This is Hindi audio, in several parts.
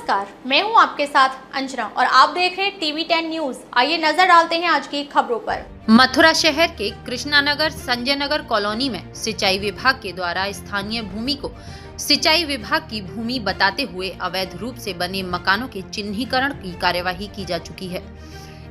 नमस्कार, मैं हूं आपके साथ अंजना और आप देख रहे हैं TV10 न्यूज। आइए नजर डालते हैं आज की खबरों पर। मथुरा शहर के कृष्णानगर संजय नगर कॉलोनी में सिंचाई विभाग के द्वारा स्थानीय भूमि को सिंचाई विभाग की भूमि बताते हुए अवैध रूप से बने मकानों के चिन्हीकरण की कार्यवाही की जा चुकी है।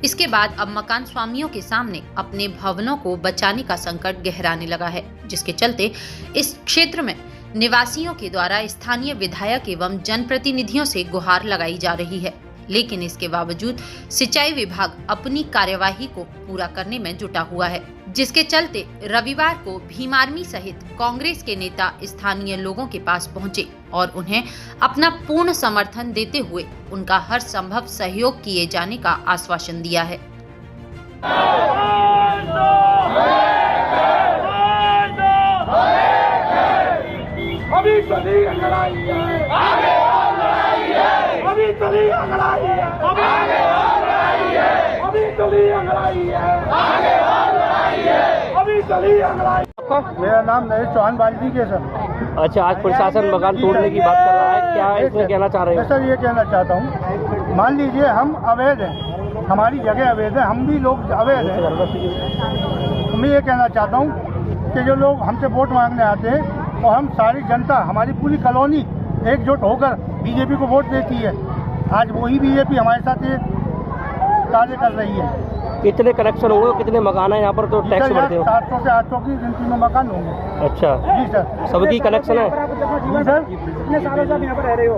इसके बाद अब मकान स्वामियों के सामने अपने भवनों को बचाने का संकट गहराने लगा है, जिसके चलते इस क्षेत्र में निवासियों के द्वारा स्थानीय विधायक एवं जनप्रतिनिधियों से गुहार लगाई जा रही है, लेकिन इसके बावजूद सिंचाई विभाग अपनी कार्यवाही को पूरा करने में जुटा हुआ है, जिसके चलते रविवार को भीम आर्मी सहित कांग्रेस के नेता स्थानीय लोगों के पास पहुंचे और उन्हें अपना पूर्ण समर्थन देते हुए उनका हर संभव सहयोग किए जाने का आश्वासन दिया है। अभी चली लड़ाई है, आगे और लड़ाई है। अभी चली लड़ाई है, आगे और लड़ाई है। अभी चली लड़ाई है, आगे और लड़ाई है। अभी चली लड़ाई। मेरा नाम नरेश चौहान बाल्टी के सर। अच्छा, आज प्रशासन मकान तोड़ने की बात कर रहा है, क्या इसमें कहना चाह रहे हैं? सर ये कहना चाहता हूँ, मान लीजिए हम अवैध हैं, हमारी जगह अवैध है, हम भी लोग अवैध हैं। मैं ये कहना चाहता हूँ कि जो लोग हमसे वोट मांगने आते हैं और हम सारी जनता, हमारी पूरी कॉलोनी एकजुट होकर बीजेपी को वोट देती है, आज वही बीजेपी हमारे साथ ये कार्य कर रही है। कितने कनेक्शन होंगे, कितने मकान है यहाँ पर? तो टैक्स भरते हो? 700 से 800 की गिनती में मकान होंगे। अच्छा जी सर। सबकी कनेक्शन है? जी सर। कितने सालों से आप यहाँ पर रह रहे हो?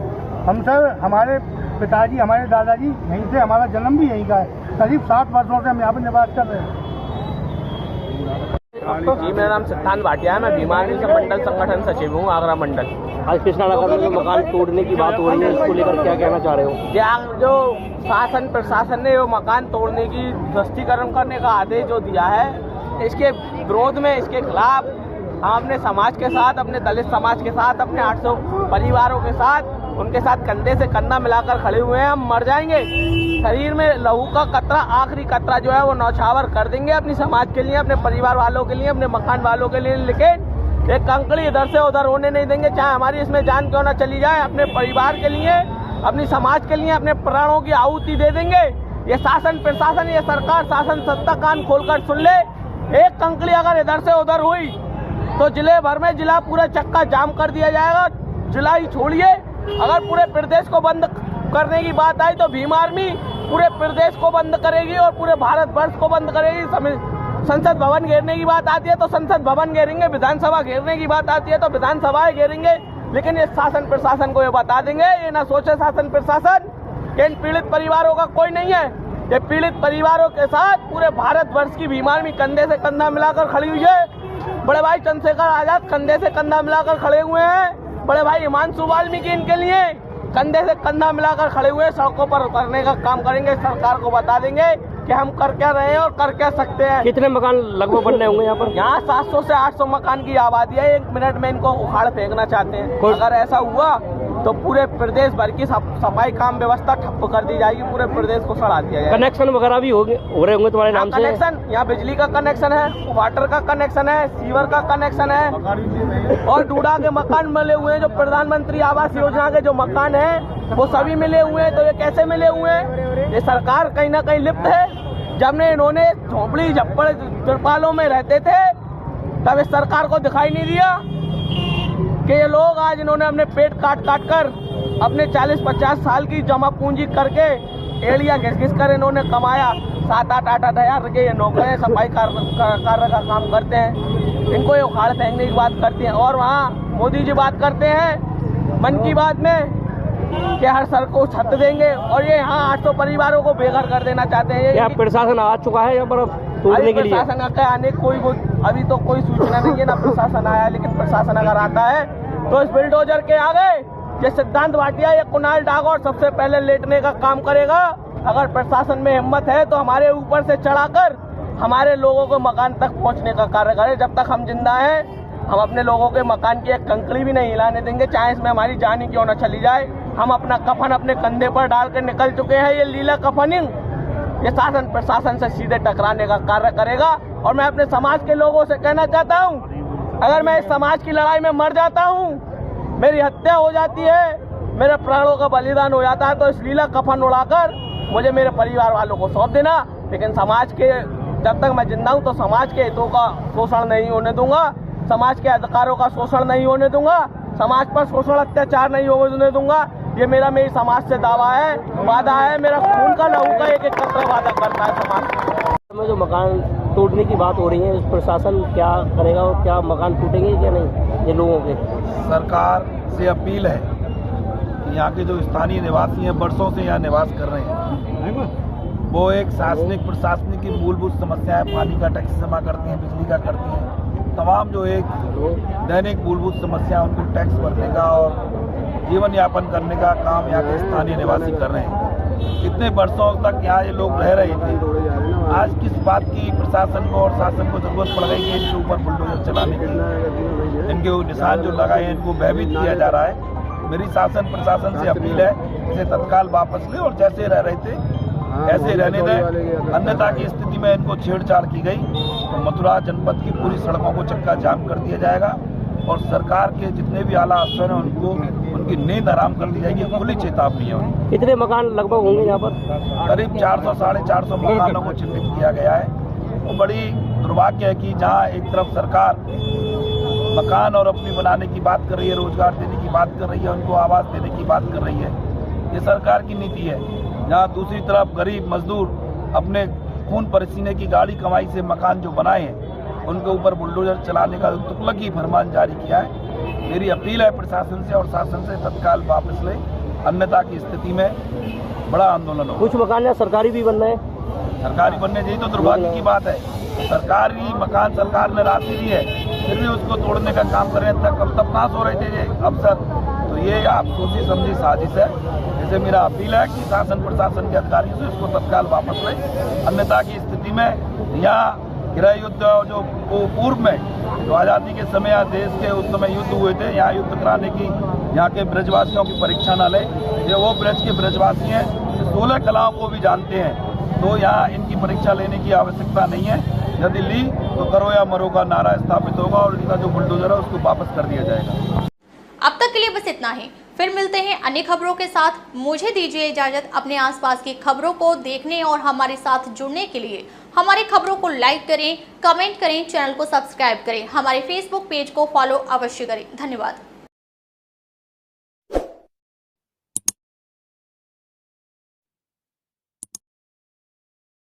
हम सर, हमारे पिताजी, हमारे दादाजी यहीं से, हमारा जन्म भी यहीं का है। करीब 60 वर्षों से हम यहाँ पर निवास कर रहे हैं। जी, मेरा नाम सिद्धांत भाटिया है। मैं भीम आर्मी मंडल संगठन सचिव हूँ, आगरा मंडल। आज कृष्णानगर में मकान तोड़ने की बात हो रही है, इसको लेकर क्या कहना चाह रहे हो? जो शासन प्रशासन ने वो मकान तोड़ने की ध्वस्तीकरण करने का आदेश जो दिया है, इसके विरोध में, इसके खिलाफ हम अपने समाज के साथ, अपने दलित समाज के साथ, अपने 800 परिवारों के साथ, उनके साथ कंधे से कंधा मिलाकर खड़े हुए हैं। हम मर जाएंगे, शरीर में लहू का कतरा, आखिरी कतरा जो है वो नौछावर कर देंगे अपनी समाज के लिए, अपने परिवार वालों के लिए, अपने मकान वालों के लिए। लेकिन एक कंकड़ी इधर से उधर होने नहीं देंगे, चाहे हमारी इसमें जान क्यों ना चली जाए। अपने परिवार के लिए, अपनी समाज के लिए अपने प्राणों की आहुति दे देंगे। ये शासन प्रशासन, ये सरकार शासन सत्ता कान खोलकर सुन ले। एक कंकड़ी अगर इधर से उधर हुई तो जिले भर में जिला पूरा चक्का जाम कर दिया जाएगा। जिला ही छोड़िए, अगर पूरे प्रदेश को बंद करने की बात आई तो भीम आर्मी पूरे प्रदेश को बंद करेगी और पूरे भारत वर्ष को बंद करेगी। संसद भवन घेरने की बात आती है तो संसद भवन घेरेंगे, विधानसभा घेरने की बात आती है तो विधानसभाएं घेरेंगे। लेकिन ये शासन प्रशासन को ये बता देंगे, ये ना सोचे शासन प्रशासन कि इन पीड़ित परिवारों का कोई नहीं है। ये पीड़ित परिवारों के साथ पूरे भारत वर्ष की भीम आर्मी कंधे से कंधा मिलाकर खड़ी हुई है। बड़े भाई चंद्रशेखर आजाद कंधे से कंधा मिलाकर खड़े हुए हैं। बड़े भाई हिमांशु वाल्मीकि इनके लिए कंधे से कंधा मिलाकर खड़े हुए, सड़कों पर उतरने का काम करेंगे। सरकार को बता देंगे कि हम कर क्या रहे हैं और कर क्या सकते हैं। कितने मकान लगभग बनने होंगे यहाँ पर? यहाँ 700 से 800 मकान की आबादी है। 1 मिनट में इनको उखाड़ फेंकना चाहते हैं। अगर ऐसा हुआ तो पूरे प्रदेश भर की सफाई काम व्यवस्था ठप्प कर दी जाएगी, पूरे प्रदेश को सड़ा दिया जाएगा। कनेक्शन वगैरह भी हो रहे होंगे तुम्हारे नाम से? कनेक्शन, यहाँ बिजली का कनेक्शन है, वाटर का कनेक्शन है, सीवर का कनेक्शन है और डूडा के मकान मिले हुए हैं। जो प्रधानमंत्री आवास योजना के जो मकान है वो सभी मिले हुए हैं। तो ये कैसे मिले हुए हैं? ये सरकार कहीं ना कहीं लिप्त है। जब ने इन्होंने झोपड़ी झप्पड़ तिरपालों में रहते थे तब इस सरकार को दिखाई नहीं दिया कि ये लोग आज इन्होंने अपने पेट काट काट कर अपने 40-50 साल की जमा पूंजी करके एड़िया घिस कर इन्होंने कमाया। 7-8 हज़ार के ये नौकरे सफाई कार्य का काम करते हैं। इनको ये उखाड़ फेंकने की बात करते हैं और वहाँ मोदी जी बात करते हैं मन की बात में कि हर सर को छत देंगे और ये यहाँ 800 परिवारों को बेघर कर देना चाहते हैं। क्या प्रशासन आ चुका है यहाँ पर तोड़ने के लिए? प्रशासन का आने अभी तो कोई सूचना नहीं है, ना प्रशासन आया है। लेकिन प्रशासन अगर आता है तो इस बुलडोजर के आगे ये सिद्धांत भाटिया या कुणाल डागौर सबसे पहले लेटने का काम करेगा। अगर प्रशासन में हिम्मत है तो हमारे ऊपर से चढ़ाकर हमारे लोगों को मकान तक पहुँचने का कार्य करे। जब तक हम जिंदा हैं हम अपने लोगों के मकान की एक कंकड़ी भी नहीं हिलाने देंगे, चाहे इसमें हमारी जान ही क्यों न चली जाए। हम अपना कफन अपने कंधे पर डाल कर निकल चुके हैं। ये लीला कफनिंग ये शासन प्रशासन से सीधे टकराने का कार्य करेगा। और मैं अपने समाज के लोगों से कहना चाहता हूँ, अगर मैं इस समाज की लड़ाई में मर जाता हूँ, मेरी हत्या हो जाती है, मेरे प्राणों का बलिदान हो जाता है तो इस लीला कफन उड़ाकर मुझे मेरे परिवार वालों को सौंप देना। लेकिन समाज के जब तक मैं जिंदा हूँ तो समाज के हितों का शोषण नहीं होने दूंगा, समाज के अधिकारों का शोषण नहीं होने दूंगा, समाज पर शोषण अत्याचार नहीं होने दूंगा। ये मेरी समाज से दावा है, वादा है, मेरा खून का लहू का एक एक कतरा वादा करता है समाज में। जो मकान तोड़ने की बात हो रही है, इस प्रशासन क्या करेगा और क्या मकान टूटेंगे क्या नहीं ये लोगों के? सरकार से अपील है कि यहाँ के जो स्थानीय निवासी हैं, वर्षों से यहाँ निवास कर रहे हैं, वो एक शासनिक प्रशासनिक की मूलभूत समस्या है। पानी का टैक्स जमा करते हैं, बिजली का करते हैं, तमाम जो एक दैनिक मूलभूत समस्या उनको टैक्स भरने का और जीवन यापन करने का काम यहाँ के स्थानीय निवासी कर रहे हैं। कितने वर्षों तक यहाँ ये लोग रह रहे थे। आज किस बात की प्रशासन को और शासन को जरूरत पड़ रही है इनके ऊपर बुलडोजर चलाने की? इनके निशान जो लगाए हैं इनको भयभीत किया जा रहा है। मेरी शासन प्रशासन से अपील है, इसे तत्काल वापस ले और जैसे रह रहे थे ऐसे रहने दें। अन्यथा की स्थिति में इनको छेड़छाड़ की गई तो मथुरा जनपद की पूरी सड़कों को चक्का जाम कर दिया जाएगा और सरकार के जितने भी आला अफसर हैं उनको उनकी नींद आराम कर दी जाएगी। खुली चेतावनी है उनकी। कितने मकान लगभग होंगे यहाँ पर? करीब 400 साढ़े 400 मकानों को चिन्हित किया गया है। वो बड़ी दुर्भाग्य है कि जहाँ एक तरफ सरकार मकान और अपनी बनाने की बात कर रही है, रोजगार देने की बात कर रही है, उनको आवास देने की बात कर रही है, ये सरकार की नीति है। जहाँ दूसरी तरफ गरीब मजदूर अपने खून पसीने की गाड़ी कमाई से मकान जो बनाए हैं उनके ऊपर बुलडोजर चलाने का तुगलकी फरमान जारी किया है। मेरी अपील है प्रशासन से और शासन से तत्काल वापस ले, अन्यथा की स्थिति में बड़ा आंदोलन होगा। कुछ मकान यहाँ सरकारी भी बन रहे हैं। सरकारी बनने यही तो दुर्भाग्य की बात है। सरकारी मकान सरकार ने राशि दी है, फिर भी उसको तोड़ने का काम कर रहे हैं। तब कहाँ सो रहे थे ये अफसर? तो ये आप सोची समझी साजिश है। जैसे मेरा अपील है कि शासन प्रशासन के अधिकारियों से इसको तत्काल वापस ले, अन्यथा की स्थिति में यहाँ गृह युद्ध जो पूर्व में जो आज़ादी के समय यहाँ देश के उस समय युद्ध हुए थे, यहाँ युद्ध कराने की यहाँ के ब्रजवासियों की परीक्षा न ले। ये वो ब्रज के ब्रजवासी हैं, 16 कलाओं को भी जानते हैं, तो यहाँ इनकी परीक्षा लेने की आवश्यकता नहीं है। यदि ली तो करो या मरो का नारा स्थापित होगा और इनका जो बुलडोजर है उसको वापस कर दिया जाएगा। अब तक के लिए बस इतना ही। फिर मिलते हैं अन्य खबरों के साथ। मुझे दीजिए इजाजत। अपने आसपास की खबरों को देखने और हमारे साथ जुड़ने के लिए हमारी खबरों को लाइक करें, कमेंट करें, चैनल को सब्सक्राइब करें, हमारे फेसबुक पेज को फॉलो अवश्य करें। धन्यवाद।